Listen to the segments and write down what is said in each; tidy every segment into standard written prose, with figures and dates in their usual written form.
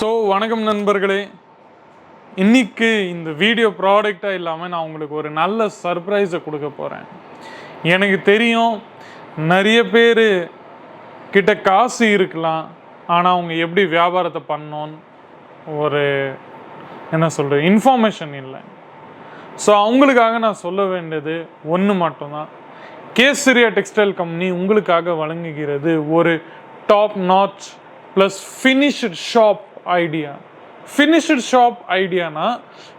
வணக்கம் நண்பர்களே. இன்னைக்கு இந்த வீடியோ ப்ராடக்டாக இல்லாமல் நான் உங்களுக்கு ஒரு நல்ல சர்ப்ரைஸை கொடுக்க போகிறேன். எனக்கு தெரியும் நிறைய பேர் கிட்ட காசு இருக்கலாம், ஆனால் அவங்க எப்படி வியாபாரத்தை பண்ணணும்னு ஒரு இன்ஃபர்மேஷன் இல்லை. அவங்களுக்காக நான் சொல்ல வேண்டியது ஒன்று மட்டும்தான். கேசரியா டெக்ஸ்டைல் கம்பெனி உங்களுக்காக வழங்குகிறது ஒரு top notch plus finished shop idea. Finished shop ஐடியானா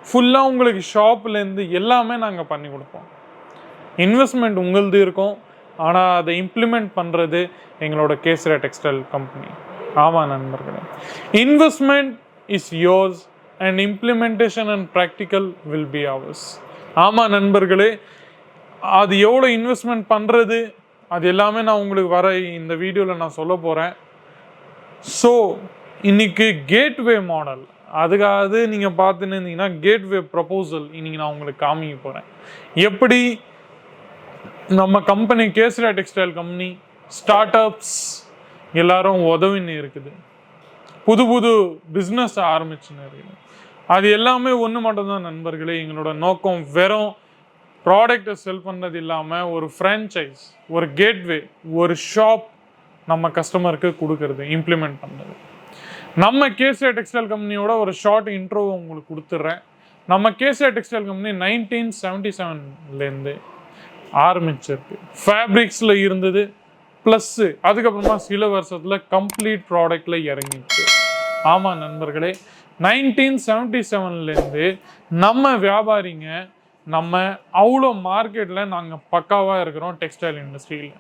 ஃபுல்லாக உங்களுக்கு ஷாப்லேருந்து எல்லாமே நாங்கள் பண்ணி கொடுப்போம். இன்வெஸ்ட்மெண்ட் உங்களது இருக்கும், ஆனால் அதை இம்ப்ளிமெண்ட் பண்ணுறது எங்களோட கேசரியா டெக்ஸ்டைல் கம்பெனி. ஆமாம் நண்பர்களே, investment is yours and implementation and practical will be hours. ஆமாம் நண்பர்களே, அது எவ்வளோ இன்வெஸ்ட்மெண்ட் பண்ணுறது அது எல்லாமே நான் உங்களுக்கு வர இந்த வீடியோவில் நான் சொல்ல போகிறேன். இன்னைக்கு கேட்வே மாடல், அதுக்காக நீங்கள் பார்த்துன்னு இருந்தீங்கன்னா கேட்வே ப்ரப்போசல் இன்னைக்கு நான் உங்களுக்கு காமிக்க போகிறேன். எப்படி நம்ம company Kesariya textile company start ups எல்லாரும் உதவின்னு இருக்குது, புது புது பிஸ்னஸ் ஆரம்பிச்சுன்னு இருக்குது. அது எல்லாமே ஒன்று மட்டும்தான் நண்பர்களே. எங்களோட நோக்கம் வெறும் ப்ராடக்டை செல் பண்ணுறது இல்லாமல் ஒரு ஃப்ரான்ச்சைஸ், ஒரு கேட்வே, ஒரு ஷாப் நம்ம கஸ்டமருக்கு கொடுக்கறது, இம்ப்ளிமெண்ட் பண்ணுறது. நம்ம கேசரியா டெக்ஸ்டைல் கம்பெனியோட ஒரு ஷார்ட் இன்ட்ரோ உங்களுக்கு கொடுத்துட்றேன். நம்ம கேசரியா டெக்ஸ்டைல் கம்பெனி 1977 ஆரம்பிச்சிருக்கு. ஃபேப்ரிக்ஸில் இருந்தது, ப்ளஸ்ஸு அதுக்கப்புறமா சில வருஷத்தில் கம்ப்ளீட் ப்ராடக்டில் இறங்கிச்சு. ஆமாம் நண்பர்களே, 1977 நம்ம வியாபாரிங்க நம்ம அவ்வளோ மார்க்கெட்டில் நாங்கள் பக்காவாக இருக்கிறோம். டெக்ஸ்டைல் இண்டஸ்ட்ரியில்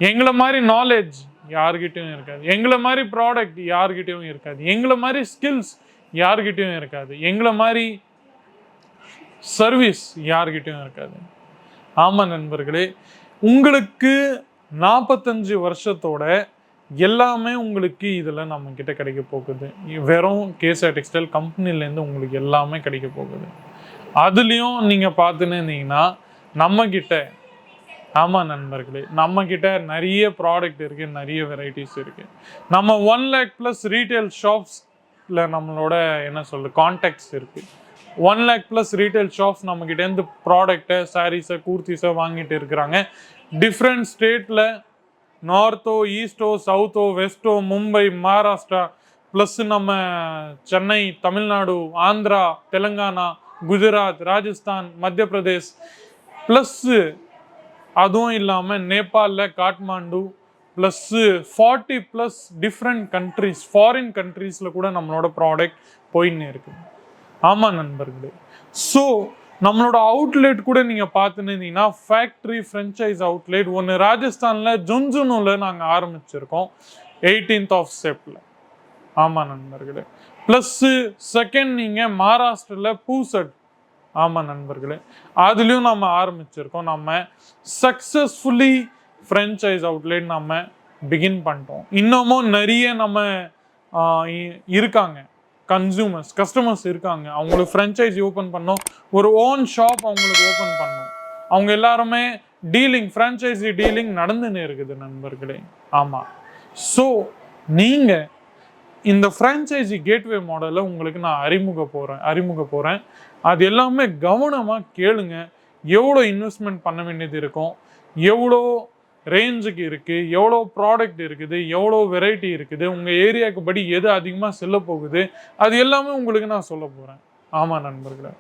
எங்களை மாதிரி நாலேஜ் யார்கிட்டையும் இருக்காது, எங்களை மாதிரி ப்ராடக்ட் யார்கிட்டையும் இருக்காது, எங்களை மாதிரி ஸ்கில்ஸ் யார்கிட்டையும் இருக்காது, எங்களை மாதிரி சர்வீஸ் யார்கிட்டையும் இருக்காது. ஆமாம் நண்பர்களே, உங்களுக்கு 45 வருஷத்தோட எல்லாமே உங்களுக்கு இதில் நம்மக்கிட்ட கிடைக்க போகுது. வெறும் கேசரியா டெக்ஸ்டைல் கம்பெனிலேருந்து உங்களுக்கு எல்லாமே கிடைக்க போகுது. அதுலேயும் நீங்கள் பார்த்துன்னு இருந்தீங்கன்னா நம்மக்கிட்ட, ஆமாம் நண்பர்களே, நம்மக்கிட்ட நிறைய ப்ராடக்ட் இருக்குது, நிறைய வெரைட்டிஸ் இருக்குது. நம்ம 1 lakh+ ரீட்டைல் ஷாப்ஸில் நம்மளோட கான்டாக்ட்ஸ் இருக்குது. 1 lakh+ ரீட்டைல் ஷாப்ஸ் நம்மக்கிட்டேருந்து ப்ராடக்டை, சாரீஸை, கூர்த்திஸை வாங்கிட்டு இருக்கிறாங்க. டிஃப்ரெண்ட் ஸ்டேட்டில், நார்த்தோ, ஈஸ்டோ, சவுத்தோ, வெஸ்ட்டோ, மும்பை, மகாராஷ்டிரா, ப்ளஸ் நம்ம சென்னை, தமிழ்நாடு, ஆந்திரா, தெலுங்கானா, குஜராத், ராஜஸ்தான், மத்திய பிரதேஷ், ப்ளஸ்ஸு அதுவும் இல்லாமல் நேபாளில் Kathmandu, plus 40+ different countries, foreign கண்ட்ரீஸில் கூட நம்மளோட ப்ராடக்ட் போயின்னு இருக்குது. ஆமாம் நண்பர்களே, நம்மளோட அவுட்லெட் கூட நீங்கள் பார்த்துன்னு இருந்தீங்கன்னா ஃபேக்ட்ரி ஃப்ரென்ச்சைஸ் அவுட்லெட் ஒன்று ராஜஸ்தானில் ஜுன்ஜுனுவில் நாங்கள் ஆரம்பிச்சிருக்கோம் 18th September. ஆமாம் நண்பர்களே, ப்ளஸ்ஸு செகண்ட் நீங்கள் மகாராஷ்டிரில் பூசட், ஆமாம் நண்பர்களே, அதுலேயும் நம்ம ஆரம்பிச்சிருக்கோம். நம்ம சக்ஸஸ்ஃபுல்லி ஃப்ரென்ச்சைஸ் அவுட்லெட் நம்ம பிகின் பண்ணிட்டோம். இன்னமும் நிறைய நம்ம இருக்காங்க, கஸ்டமர்ஸ் இருக்காங்க, அவங்களுக்கு ஃப்ரென்ச்சைஸி ஓப்பன் பண்ணோம், ஒரு ஓன் ஷாப் அவங்களுக்கு ஓப்பன் பண்ணோம். அவங்க எல்லாருமே ஃப்ரான்ச்சைஸி டீலிங் நடந்துன்னு இருக்குது நண்பர்களே. ஆமாம், நீங்கள் இந்த ஃப்ரான்ச்சைஸி கேட்வே மாடலை உங்களுக்கு நான் அறிமுக போகிறேன். அது எல்லாமே கவனமாக கேளுங்க. எவ்வளோ இன்வெஸ்ட்மெண்ட் பண்ண வேண்டியது இருக்கும், எவ்வளோ ரேஞ்சுக்கு இருக்குது, எவ்வளோ ப்ராடக்ட் இருக்குது, எவ்வளோ வெரைட்டி இருக்குது, உங்கள் ஏரியாவுக்கு படி எது அதிகமாக செல்ல போகுது, அது எல்லாமே உங்களுக்கு நான் சொல்ல போகிறேன். ஆமாம் நண்பர்களே,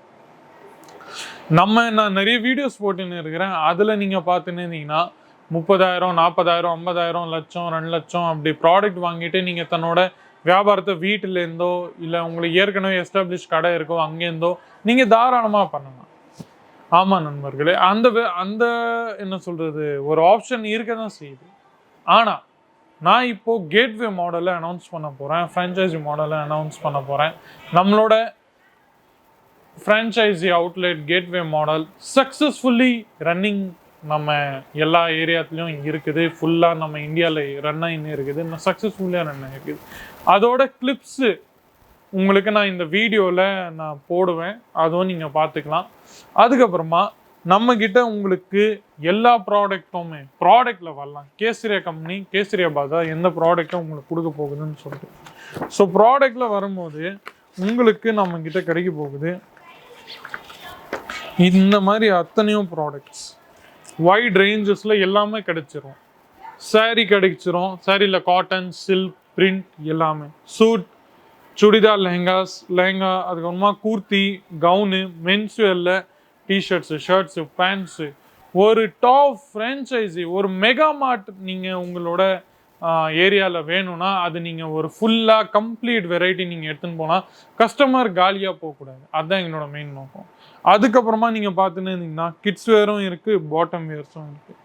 நான் நிறைய வீடியோஸ் போட்டுன்னு இருக்கிறேன். அதில் நீங்கள் பார்த்துன்னு இருந்தீங்கன்னா 30,000, 40,000, 50,000, லட்சம், 2 லட்சம் அப்படி ப்ராடக்ட் வாங்கிட்டு நீங்கள் தன்னோட வியாபாரத்தை வீட்டிலேருந்தோ இல்லை உங்களுக்கு ஏற்கனவே எஸ்டாப்ளிஷ் கடை இருக்கோ அங்கேருந்தோ நீங்கள் தாராளமாக பண்ணலாம். ஆமாம் நண்பர்களே, அந்த ஒரு ஆப்ஷன் இருக்க தான் செய்யுது. ஆனால் நான் இப்போது கேட்வே மாடலை அனௌன்ஸ் பண்ண போகிறேன், ஃப்ரான்ச்சைஸி மாடலை அனௌன்ஸ் பண்ண போகிறேன். நம்மளோட franchisee outlet gateway model successfully running நம்ம எல்லா ஏரியாத்துலேயும் இருக்குது. ஃபுல்லாக நம்ம இந்தியாவில் ரன் ஆகின்னு இருக்குது, சக்ஸஸ்ஃபுல்லாக ரன் ஆகிருக்குது. அதோட கிளிப்ஸு உங்களுக்கு நான் இந்த வீடியோவில் நான் போடுவேன், அதுவும் நீங்கள் பார்த்துக்கலாம். அதுக்கப்புறமா நம்மக்கிட்ட உங்களுக்கு எல்லா ப்ராடக்டில் வரலாம். கேசரியா கம்பெனி, கேசரியா பாதா எந்த ப்ராடக்டும் உங்களுக்கு கொடுக்க போகுதுன்னு சொல்லிட்டு ஸோ ப்ராடக்டில் வரும்போது உங்களுக்கு நம்மக்கிட்ட கிடைக்க போகுது இந்த மாதிரி அத்தனையும் ப்ராடக்ட்ஸ் வைட் ரேஞ்சஸில் எல்லாமே கிடைச்சிரும். சாரீ கிடைச்சிரும். சாரியில் காட்டன், சில்க், பிரிண்ட் எல்லாமே. சூட், சுடிதார், லெஹங்கா, அதுக்கப்புறமா கூர்த்தி, கவுனு, மென்ஸ்வேரில் டிஷர்ட்ஸு, ஷர்ட்ஸு, பேண்ட்ஸு, ஒரு டாப் ஃப்ரான்ச்சைசி, ஒரு மெகா மார்ட் நீங்கள் உங்களோட ஏரியாவில் வேணும்னா அது நீங்கள் ஒரு ஃபுல்லாக கம்ப்ளீட் வெரைட்டி நீங்கள் எடுத்துன்னு போனால் கஸ்டமர் காலியாக போகக்கூடாது. அதுதான் எங்களோட மெயின் நோக்கம். அதுக்கப்புறமா நீங்கள் பார்த்துன்னு இருந்தீங்கன்னா கிட்ஸ் வேரும் இருக்குது, பாட்டம் வேர்ஸும் இருக்குது.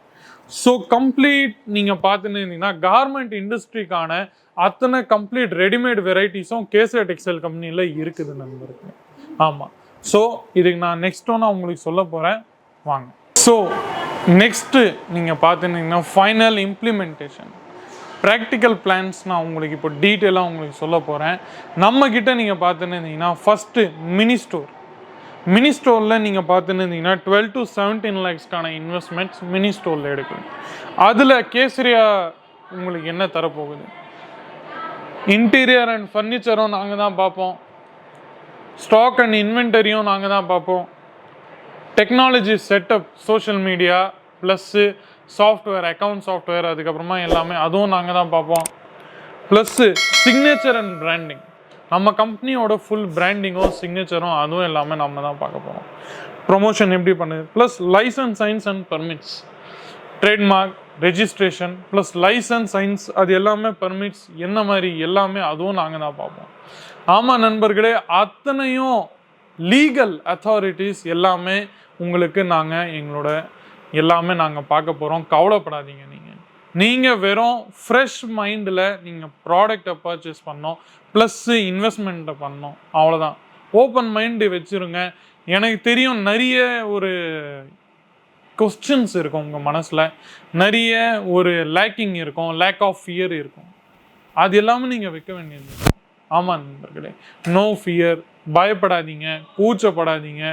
ஸோ கம்ப்ளீட் நீங்கள் பார்த்துன்னு இருந்தீங்கன்னா கார்மெண்ட் இண்டஸ்ட்ரிக்கான அத்தனை கம்ப்ளீட் ரெடிமேட் வெரைட்டிஸும் கேசர் டெக்ஸ்டைல் கம்பெனியில் இருக்குது நண்பருக்கு. ஆமாம். ஸோ இதுக்கு நான் நெக்ஸ்ட் ஒன்று உங்களுக்கு சொல்ல போகிறேன், வாங்க. ஸோ நெக்ஸ்ட்டு நீங்கள் பார்த்துருந்தீங்கன்னா ஃபைனல் இம்ப்ளிமெண்டேஷன் ப்ராக்டிக்கல் பிளான்ஸ் நான் உங்களுக்கு இப்போ டீட்டெயிலாக உங்களுக்கு சொல்ல போகிறேன். நம்மக்கிட்ட நீங்கள் பார்த்துன்னு இருந்தீங்கன்னா ஃபஸ்ட்டு மினி ஸ்டோரில் நீங்கள் பார்த்துன்னு இருந்தீங்கன்னா 12 to 17 lakhsக்கான இன்வெஸ்ட்மெண்ட்ஸ் மினி ஸ்டோரில் எடுக்கணும். அதில் கேசரியா உங்களுக்கு என்ன தரப்போகுது? இன்டீரியர் அண்ட் ஃபர்னிச்சரும் நாங்கள் தான் பார்ப்போம், ஸ்டாக் அண்ட் இன்வென்டரியும் நாங்கள் தான் பார்ப்போம், technology setup, social media plus software, account software, அதுக்கப்புறமா எல்லாமே அதுவும் நாங்கள் தான் பார்ப்போம். ப்ளஸ்ஸு சிக்னேச்சர் அண்ட் பிராண்டிங், நம்ம கம்பெனியோட ஃபுல் பிராண்டிங்கும் சிக்னேச்சரும் அதுவும் எல்லாமே நம்ம தான் பார்க்க போகிறோம். ப்ரொமோஷன் எப்படி பண்ணுது, plus license, signs and permits, trademark registration plus license, signs, அது எல்லாமே பர்மிட்ஸ் என்ன மாதிரி எல்லாமே அதுவும் நாங்கள் தான் பார்ப்போம். ஆமாம் நண்பர்களே, அத்தனையும் லீகல் அத்தாரிட்டிஸ் எல்லாமே உங்களுக்கு எங்களோட எல்லாமே நாங்கள் பார்க்க போகிறோம். கவலைப்படாதீங்க. நீங்கள் வெறும் ஃப்ரெஷ் மைண்டில் நீங்கள் ப்ராடக்டை பர்ச்சேஸ் பண்ணோம், ப்ளஸ்ஸு இன்வெஸ்ட்மெண்ட்டை பண்ணோம், அவ்வளோதான். ஓப்பன் மைண்டு வச்சுருங்க. எனக்கு தெரியும் நிறைய ஒரு கொஸ்டின்ஸ் இருக்கும் உங்கள் மனசில், நிறைய ஒரு லேக்கிங் இருக்கும், லேக் ஆஃப் ஃபியர் இருக்கும். அது எல்லாமே நீங்கள் வைக்க வேண்டியது. ஆமாம் நண்பர்களே, நோ ஃபியர், பயப்படாதீங்க, கூச்சப்படாதீங்க,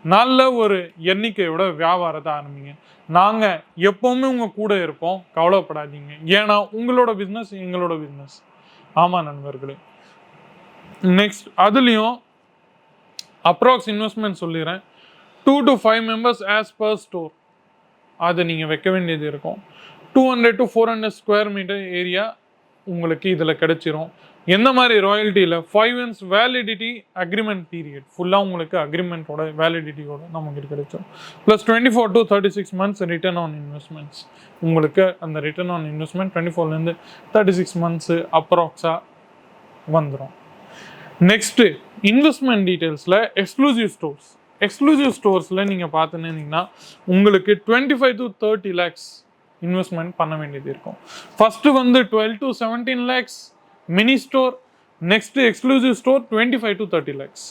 நல்ல ஒரு எண்ணிக்கையோட வியாபாரத்தை ஆரம்பிங்க. நாங்கள் எப்போவுமே உங்கள் கூட இருப்போம், கவலைப்படாதீங்க. ஏன்னா உங்களோட பிஸ்னஸ் எங்களோட பிஸ்னஸ். ஆமாம் நண்பர்களே. நெக்ஸ்ட் அதுலேயும் அப்ராக்ஸ் இன்வெஸ்ட்மெண்ட் சொல்லிடுறேன். 2 to 5 members as per store அதை நீங்கள் வைக்க வேண்டியது இருக்கும். 200 to 400 ஸ்கொயர் மீட்டர் ஏரியா உங்களுக்கு இதில் கிடைச்சிரும். எந்த மாதிரி ராயல்ட்டியில் 5 years வேலிடிட்டி அக்ரிமெண்ட் பீரியட் ஃபுல்லாக உங்களுக்கு அக்ரிமெண்ட்டோட வேலிடிட்டியோட நமக்கு கிடைச்சிடும். Plus 24 to 36 months return on investments. உங்களுக்கு அந்த ரிட்டர்ன் ஆன் இன்வெஸ்ட்மெண்ட் 24 36 months அப்ராக்ஸாக வந்துடும். நெக்ஸ்ட்டு இன்வெஸ்ட்மெண்ட் டீட்டெயில்ஸில் எக்ஸ்க்ளூசிவ் ஸ்டோர்ஸில் நீங்கள் பார்த்துன்னு இருந்தீங்கன்னா உங்களுக்கு 25 to 30 lakhs இன்வெஸ்ட்மெண்ட் பண்ண வேண்டியது இருக்கும். First 12 to 17 lakhs mini store, next exclusive store 25 to 30 lakhs.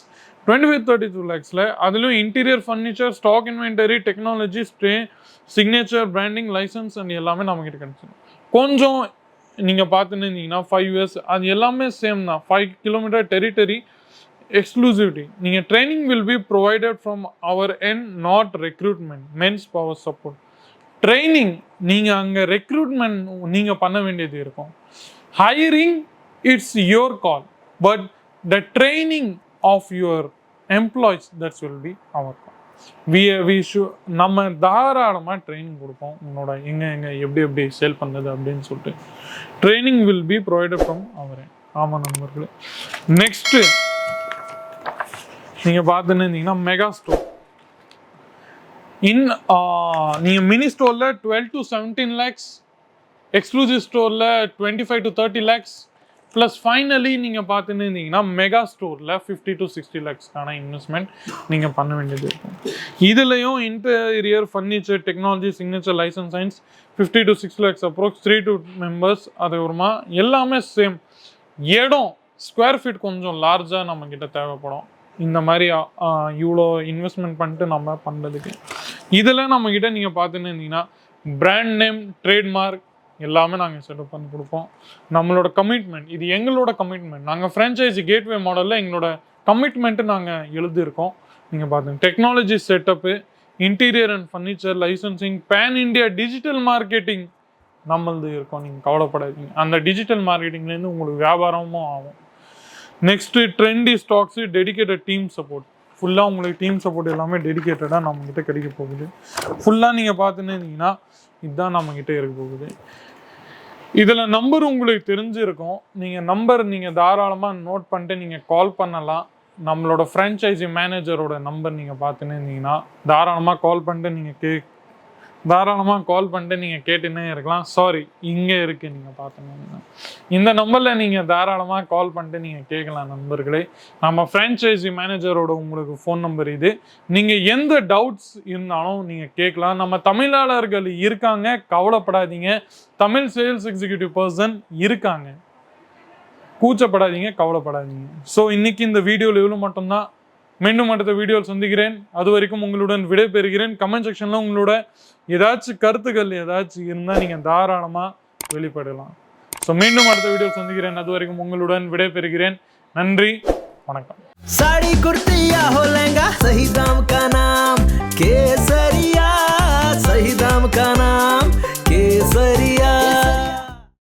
25 to 32 lakhsல அதுலேயும் interior furniture, stock inventory, technology, signature, branding, license and எல்லாமே நம்மகிட்ட கிடைச்சிடும். கொஞ்சம் நீங்கள் பார்த்துன்னு இருந்தீங்கன்னா 5 years அது எல்லாமே சேம் தான். 5 kilometer டெரிட்டரி, எக்ஸ்க்ளூசிவிட்டி. நீங்கள் training will be provided from our end, not recruitment, men's power support. Training நீங்கள் அங்கே ரெக்ரூட்மெண்ட் நீங்கள் பண்ண வேண்டியது இருக்கும். Hiring it's your call, but the training of your employees that's will be அவர் கால். நம்ம தாராளமாக ட்ரைனிங் கொடுப்போம். உங்களோட எங்கே எப்படி சேல் பண்ணுறது அப்படின்னு சொல்லிட்டு training will be provided from our end. ஆமாம் நண்பர்களே. நெக்ஸ்ட்டு நீங்கள் பார்த்துன்னு இருந்தீங்கன்னா மெகா ஸ்டோர். நீங்கள் மினி ஸ்டோரில் 12 to 17 lakhs, எக்ஸ்க்ளூசிவ் ஸ்டோரில் 25 to 30 lakhs, ப்ளஸ் ஃபைனலி நீங்கள் பார்த்துன்னு இருந்தீங்கன்னா மெகா ஸ்டோரில் 50 to 60 lakhsக்கான இன்வெஸ்ட்மெண்ட் நீங்கள் பண்ண வேண்டியது இருக்கும். இதுலேயும் interior, furniture, technology, signature, license, signs 50 to 6 lakhs approx 3 to members. அது ஒருமா எல்லாமே சேம். இடம் ஸ்கொயர் ஃபீட் கொஞ்சம் லார்ஜாக நம்மக்கிட்ட தேவைப்படும் இந்த மாதிரி இவ்வளோ இன்வெஸ்ட்மெண்ட் பண்ணிட்டு நம்ம பண்ணுறதுக்கு. இதில் நம்மக்கிட்ட நீங்கள் பார்த்துன்னு இருந்தீங்கன்னா பிராண்ட் நேம், ட்ரேட்மார்க் எல்லாமே நாங்கள் செட்டப் பண்ணி கொடுப்போம். நம்மளோட கமிட்மெண்ட், இது எங்களோட கமிட்மெண்ட். நாங்கள் ஃப்ரான்ச்சைசி கேட்வே மாடலில் எங்களோட கமிட்மெண்ட்டு நாங்கள் எழுதியிருக்கோம். நீங்கள் பார்த்துங்க, technology setup, interior and furniture, licensing, pan India digital marketing நம்மளது இருக்கும். நீங்கள் கவலைப்படாதீங்க. அந்த டிஜிட்டல் மார்க்கெட்டிங்லேருந்து உங்களுக்கு வியாபாரமும் ஆகும். Next trendy stocks, dedicated team support. ஃபுல்லாக உங்களுக்கு டீம் சப்போர்ட் எல்லாமே டெடிகேட்டடாக நம்மக்கிட்ட கிடைக்க போகுது. ஃபுல்லாக நீங்கள் பார்த்துன்னு இருந்தீங்கன்னா இதுதான் நம்மக்கிட்ட இருக்க போகுது. இதில் நம்பர் உங்களுக்கு தெரிஞ்சிருக்கும். நீங்கள் தாராளமாக நோட் பண்ணிட்டு நீங்கள் கால் பண்ணலாம். நம்மளோட ஃப்ரான்ச்சைசி மேனேஜரோட நம்பர் நீங்கள் பார்த்துன்னு இருந்தீங்கன்னா தாராளமாக கால் பண்ணிட்டு நீங்கள் கேட்டுன்னே இருக்கலாம். சாரி, இங்கே இருக்குது, நீங்கள் பார்த்துன்னு இந்த நம்பரில் நீங்கள் தாராளமாக கால் பண்ணிட்டு நீங்கள் கேட்கலாம் நண்பர்களே. நம்ம ஃப்ரான்ச்சைசி மேனேஜரோட உங்களுக்கு ஃபோன் நம்பர் இது. நீங்கள் எந்த டவுட்ஸ் இருந்தாலும் நீங்கள் கேட்கலாம். நம்ம தமிழாளர்கள் இருக்காங்க, கவலைப்படாதீங்க. தமிழ் சேல்ஸ் எக்ஸிக்யூட்டிவ் பர்சன் இருக்காங்க, கூச்சப்படாதீங்க, கவலைப்படாதீங்க. ஸோ இன்னைக்கு இந்த வீடியோவில் இவ்வளோ மட்டும்தான். மீண்டும் அடுத்த வீடியோவில் சந்திக்கிறேன். அது வரைக்கும் உங்களுடன் விடைபெறுகிறேன். கமெண்ட் செக்ஷனில் உங்களோட ஏதாச்சும் கருத்துக்கள் ஏதாச்சும் இருந்தால் நீங்கள் தாராளமாக வெளிப்படலாம். ஸோ மீண்டும் அடுத்த வீடியோவில் சந்திக்கிறேன். அது வரைக்கும் உங்களுடன் விடைபெறுகிறேன். நன்றி, வணக்கம்.